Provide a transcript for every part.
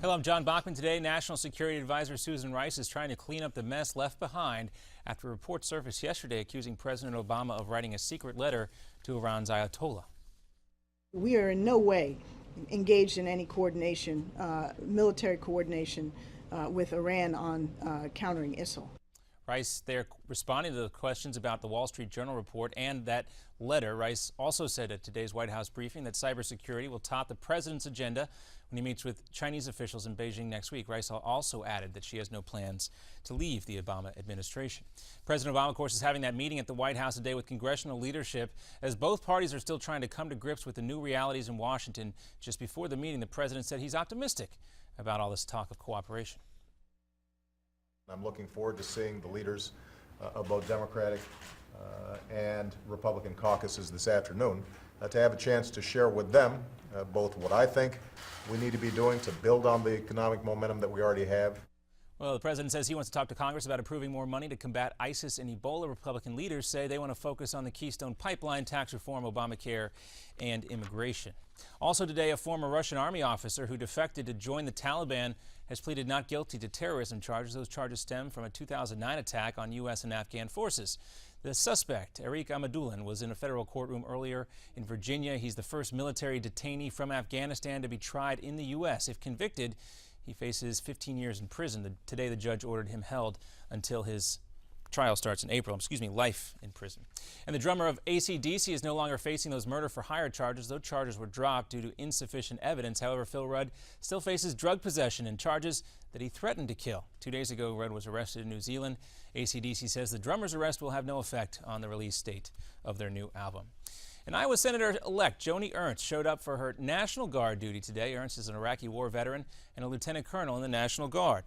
Hello, I'm John Bachman. Today, National Security Advisor Susan Rice is trying to clean up the mess left behind after reports surfaced yesterday accusing President Obama of writing a secret letter to Iran's Ayatollah. We are in no way engaged in any coordination, military coordination with Iran on countering ISIL. Rice there responding to the questions about the Wall Street Journal report and that letter. Rice also said at today's White House briefing that cybersecurity will top the president's agenda when he meets with Chinese officials in Beijing next week. Rice also added that she has no plans to leave the Obama administration. President Obama, of course, is having that meeting at the White House today with congressional leadership as both parties are still trying to come to grips with the new realities in Washington. Just before the meeting, the president said he's optimistic about all this talk of cooperation. I'm looking forward to seeing the leaders of both Democratic and Republican caucuses this afternoon to have a chance to share with them both what I think we need to be doing to build on the economic momentum that we already have. Well, the president says he wants to talk to Congress about approving more money to combat ISIS and Ebola. Republican leaders say they want to focus on the Keystone Pipeline, tax reform, Obamacare, and immigration. Also today, a former Russian army officer who defected to join the Taliban has pleaded not guilty to terrorism charges. Those charges stem from a 2009 attack on U.S. and Afghan forces. The suspect, Eric Ahmadulin, was in a federal courtroom earlier in Virginia. He's the first military detainee from Afghanistan to be tried in the U.S. If convicted, he faces 15 years in prison. Today, the judge ordered him held until his trial starts in April. Life in prison. And the drummer of AC/DC is no longer facing those murder-for-hire charges. Those charges were dropped due to insufficient evidence. However, Phil Rudd still faces drug possession and charges that he threatened to kill. 2 days ago, Rudd was arrested in New Zealand. AC/DC says the drummer's arrest will have no effect on the release date of their new album. And Iowa Senator-elect Joni Ernst showed up for her National Guard duty today. Ernst is an Iraqi war veteran and a lieutenant colonel in the National Guard.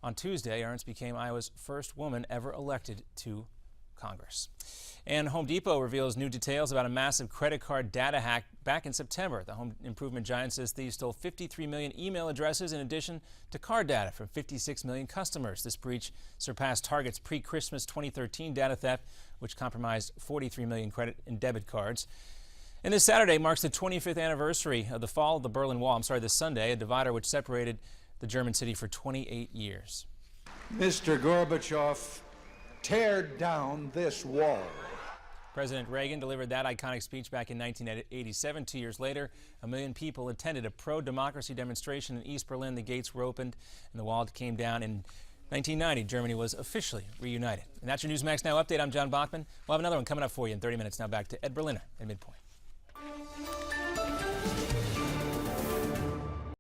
On Tuesday, Ernst became Iowa's first woman ever elected to Congress. And Home Depot reveals new details about a massive credit card data hack back in September. The home improvement giant says thieves stole 53 million email addresses in addition to card data from 56 million customers. This breach surpassed Target's pre-Christmas 2013 data theft, which compromised 43 million credit and debit cards. And this Saturday marks the 25th anniversary of the fall of the Berlin Wall. This Sunday, a divider which separated the German city for 28 years. Mr. Gorbachev, tear down this wall. President Reagan delivered that iconic speech back in 1987. 2 years later, 1 million people attended a pro-democracy demonstration in East Berlin. The gates were opened and the wall came down. In 1990, Germany was officially reunited. And that's your Newsmax Now update. I'm John Bachman. We'll have another one coming up for you in 30 minutes. Now back to Ed Berliner at Midpoint.